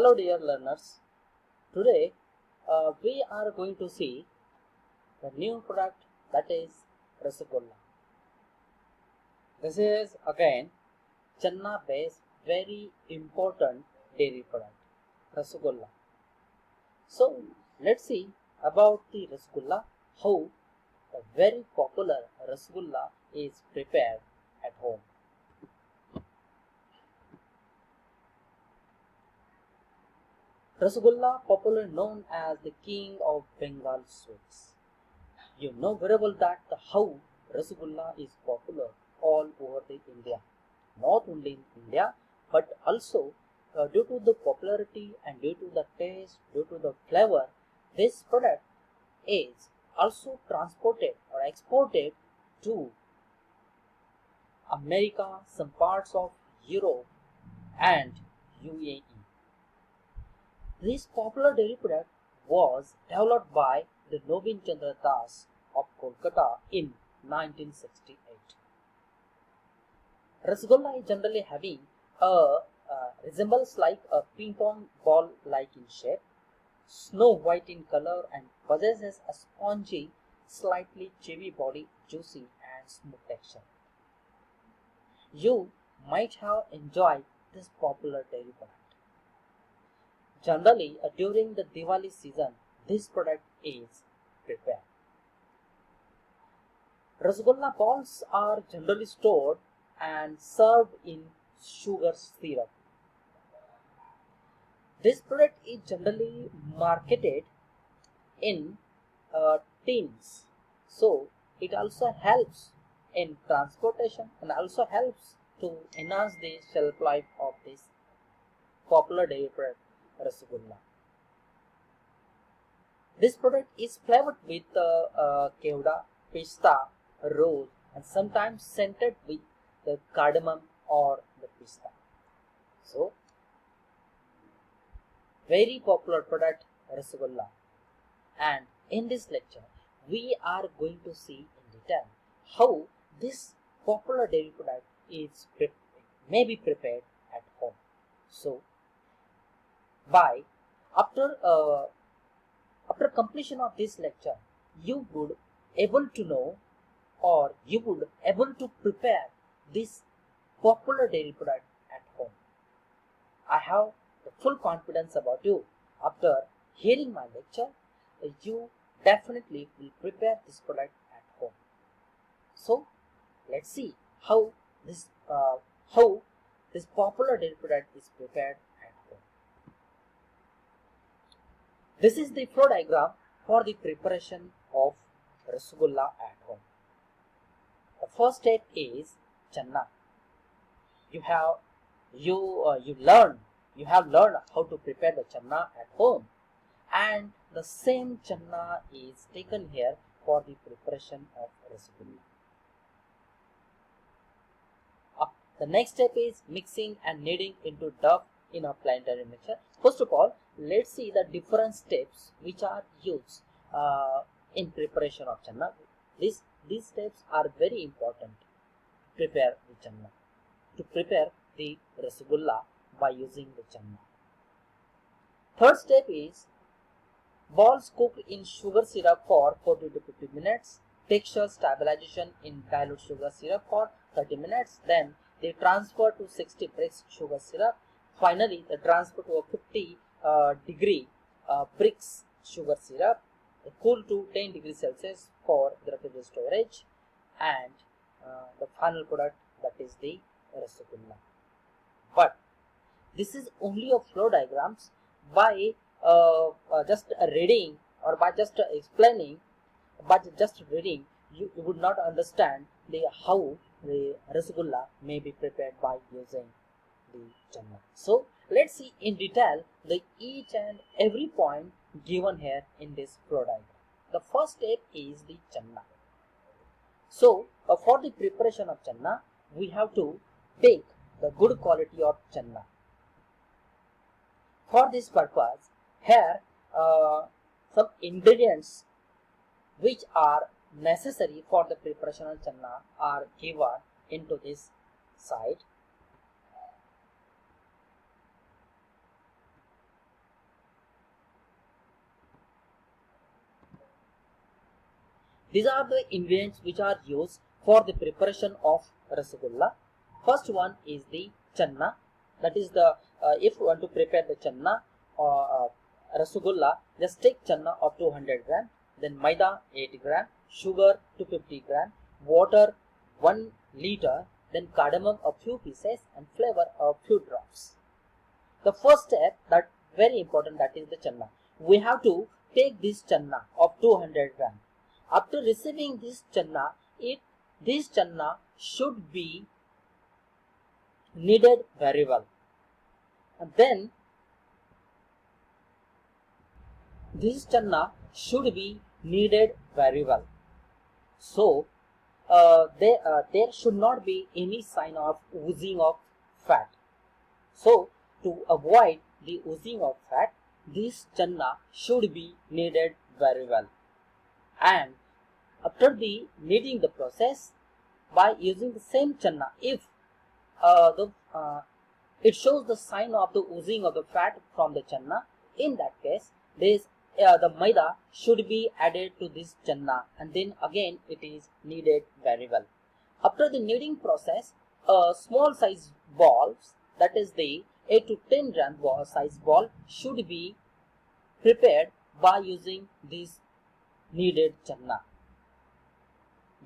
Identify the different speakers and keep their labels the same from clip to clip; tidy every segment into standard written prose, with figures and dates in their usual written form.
Speaker 1: Hello dear learners, today we are going to see the new product, that is Rasgulla. This is again Channa based very important dairy product, Rasgulla. So let's see about the Rasgulla, how the very popular Rasgulla is prepared at home. Rasgulla, popularly known as the king of Bengal sweets. You know very well that how Rasgulla is popular all over the India. Not only in India, but also due to the popularity and due to the taste, due to the flavor, this product is also transported or exported to America, some parts of Europe and UAE. This popular dairy product was developed by the Nobin Chandra Das of Kolkata in 1968. Rasgulla is generally having resembles like a ping pong ball like in shape, snow white in color, and possesses a spongy, slightly chewy body, juicy and smooth texture. You might have enjoyed this popular dairy product. Generally, during the Diwali season, this product is prepared. Rasgulla balls are generally stored and served in sugar syrup. This product is generally marketed in tins, so it also helps in transportation and also helps to enhance the shelf life of this popular dairy product, Rasgulla. This product is flavored with kevda, pista, rose, and sometimes scented with the cardamom or the pista. So, very popular product, Rasgulla. And in this lecture, we are going to see in detail how this popular dairy product may be prepared at home. So, by after completion of this lecture, you would able to know or you would able to prepare this popular dairy product at home. I have the full confidence about you. After hearing my lecture, you definitely will prepare this product at home. So let's see how this popular dairy product is prepared at home. This is the flow diagram for the preparation of Rasgulla at home. The first step is channa. You have learned how to prepare the channa at home, and the same channa is taken here for the preparation of Rasgulla. The next step is mixing and kneading into dough in a plain dairy mixture. First of all, let's see the different steps which are used in preparation of channa. These steps are very important to prepare the channa, to prepare the Rasgulla by using the channa. Third step is balls cooked in sugar syrup for 40 to 50 minutes, texture stabilization in dilute sugar syrup for 30 minutes, then they transfer to 60 brix sugar syrup. Finally, the transfer to a 50 degree brix sugar syrup, cool to 10 degrees Celsius for the refrigerator storage, and the final product, that is the Rasgulla. But this is only a flow diagrams. By just reading or by just explaining, but just reading, you would not understand how the Rasgulla may be prepared by using the channa. So let's see in detail the each and every point given here in this flow diagram. The first step is the channa. So for the preparation of channa, we have to take the good quality of channa. For this purpose, here some ingredients which are necessary for the preparation of channa are given into this side. These are the ingredients which are used for the preparation of Rasagulla. First one is the channa. That is the if you want to prepare the channa or Rasagulla, just take channa of 200 gram, then maida 8 gram, sugar 250 gram, water 1 liter, then cardamom a few pieces, and flavor a few drops. The first step that very important, that is the channa. We have to take this channa of 200 gram. After receiving this channa, this channa should be kneaded very well, and then this channa should be kneaded very well. So there should not be any sign of oozing of fat. So to avoid the oozing of fat, this channa should be kneaded very well. And after the kneading the process, by using the same channa, if it shows the sign of the oozing of the fat from the channa, in that case the maida should be added to this channa, and then again it is kneaded very well. After the kneading process, small size balls, that is the 8 to 10 gram size ball, should be prepared by using this kneaded channa.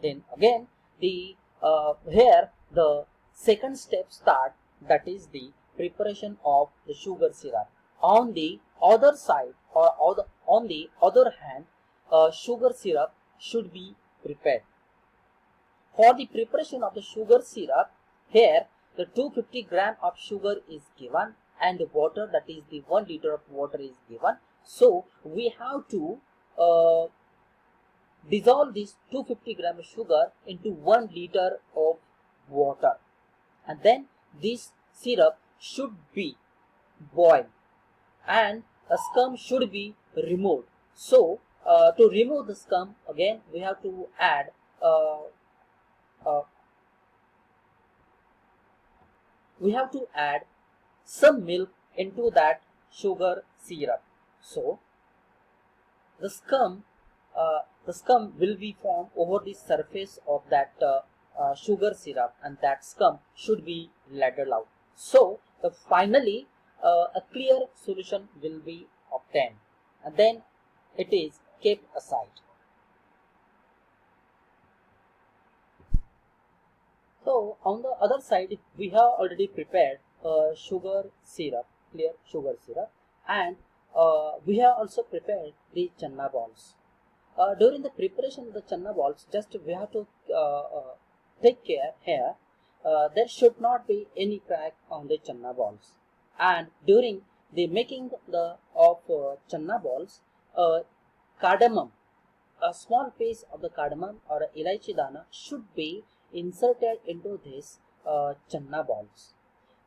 Speaker 1: Then again here the second step start, that is the preparation of the sugar syrup. On the other side, or on the other hand, sugar syrup should be prepared. For the preparation of the sugar syrup, here the 250 gram of sugar is given, and the water, that is the 1 liter of water is given. So we have to dissolve this 250 gram of sugar into 1 liter of water, and then this syrup should be boiled, and a scum should be removed. So to remove the scum, again we have to add some milk into that sugar syrup. So the scum will be formed over the surface of that sugar syrup, and that scum should be ladled out. So finally a clear solution will be obtained, and then it is kept aside. So on the other side, we have already prepared sugar syrup, clear sugar syrup, and we have also prepared the channa balls. During the preparation of the channa balls, just we have to take care here. There should not be any crack on the channa balls. And during the making of channa balls, cardamom, a small piece of the cardamom or elaichi dana should be inserted into this channa balls.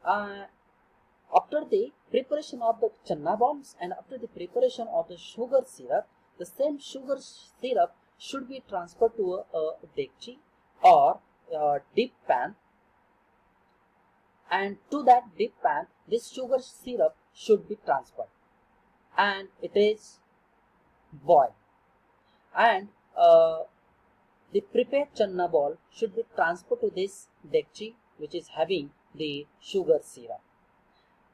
Speaker 1: After the preparation of the channa balls and after the preparation of the sugar syrup, the same sugar syrup should be transferred to a dekchi or deep pan, and to that deep pan this sugar syrup should be transferred, and it is boiled, and the prepared channa ball should be transferred to this dekchi which is having the sugar syrup,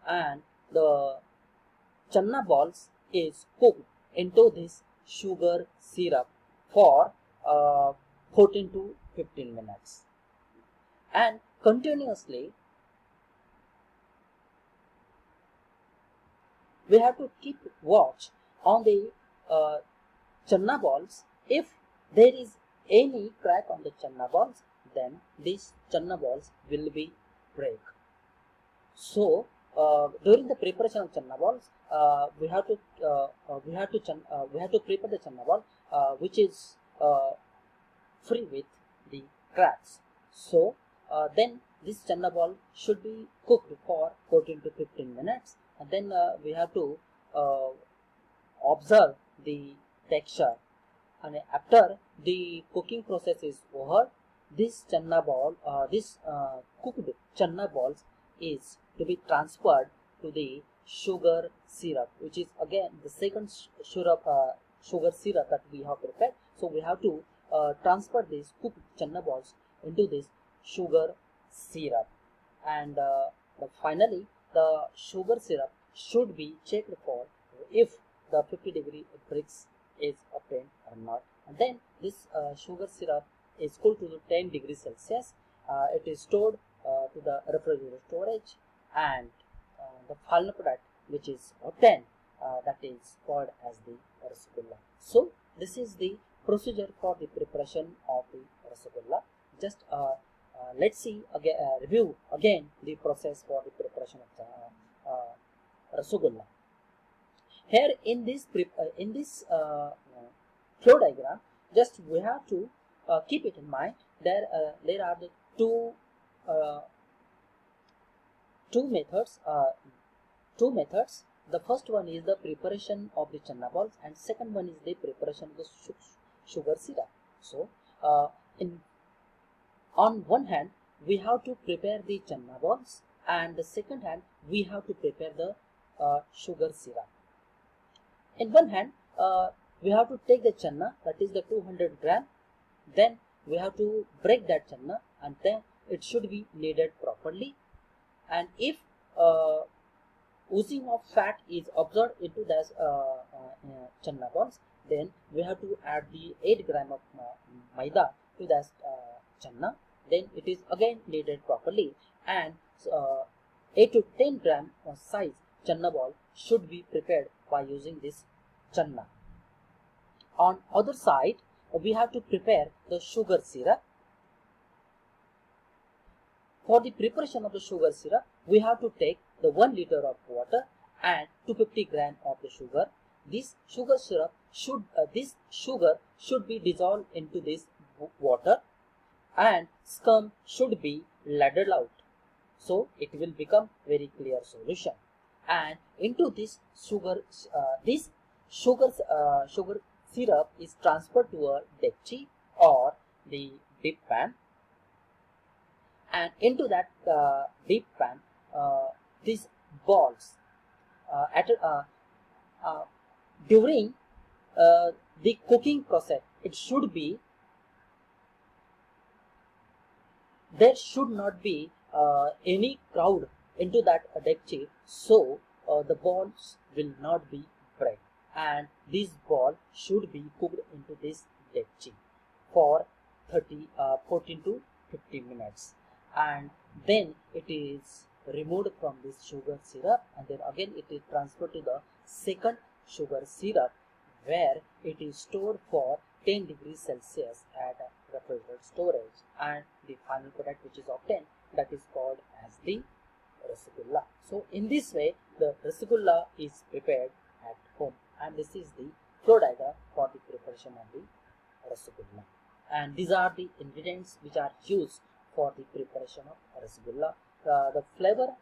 Speaker 1: and the channa balls is cooked into this sugar syrup for 14 to 15 minutes, and continuously we have to keep watch on the channa balls. If there is any crack on the channa balls, then these channa balls will be break. So during the preparation of channa balls, we have to prepare the channa ball which is free with the cracks. So then this channa ball should be cooked for 14 to 15 minutes, and then we have to observe the texture, and after the cooking process is over, this channa ball, cooked channa balls is to be transferred to the sugar syrup, which is again the second sugar syrup that we have prepared. So we have to transfer these cooked channa balls into this sugar syrup, and finally the sugar syrup should be checked for if the 50-degree bricks is obtained or not, and then this sugar syrup is cooled to 10 degrees Celsius. It is stored to the refrigerator storage, and the final product which is obtained, that is called as the rasgulla. So this is the procedure for the preparation of the rasgulla. Just let's see again, review again the process for the preparation of the rasgulla. Here in this flow diagram, just we have to keep it in mind. There are the two methods. The first one is the preparation of the channa balls, and second one is the preparation of the sugar syrup. So on one hand we have to prepare the channa balls, and the second hand we have to prepare the sugar syrup. In one hand we have to take the channa, that is the 200 gram, then we have to break that channa, and then it should be kneaded properly, and if oozing of fat is observed into the channa balls, then we have to add the 8 gram of maida to the channa, then it is again kneaded properly, and 8 to 10 gram size channa ball should be prepared by using this channa. On other side we have to prepare the sugar syrup. For the preparation of the sugar syrup, we have to take the 1 liter of water and 250 gram of the sugar. This sugar syrup should be dissolved into this water, and scum should be ladled out, so it will become very clear solution. And into this sugar syrup is transferred to a dekchi or the dip pan, and into that deep pan these balls during the cooking process, there should not be any crowd into that dekchi, so the balls will not be break, and this ball should be cooked into this dekchi for 14 to 50 minutes, and then it is removed from this sugar syrup, and then again it is transferred to the second sugar syrup, where it is stored for 10 degrees Celsius at refrigerator storage, and the final product which is obtained, that is called as the rasgulla. So in this way the rasgulla is prepared at home, and this is the flow diagram for the preparation of the rasgulla, and these are the ingredients which are used for the preparation of rasgulla. The flavor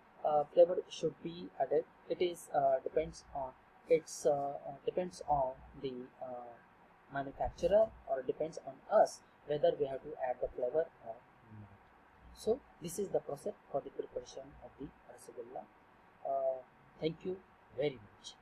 Speaker 1: should be added. It is depends on the manufacturer, or depends on us whether we have to add the flavor or not. So this is the process for the preparation of the rasgulla. Thank you very much.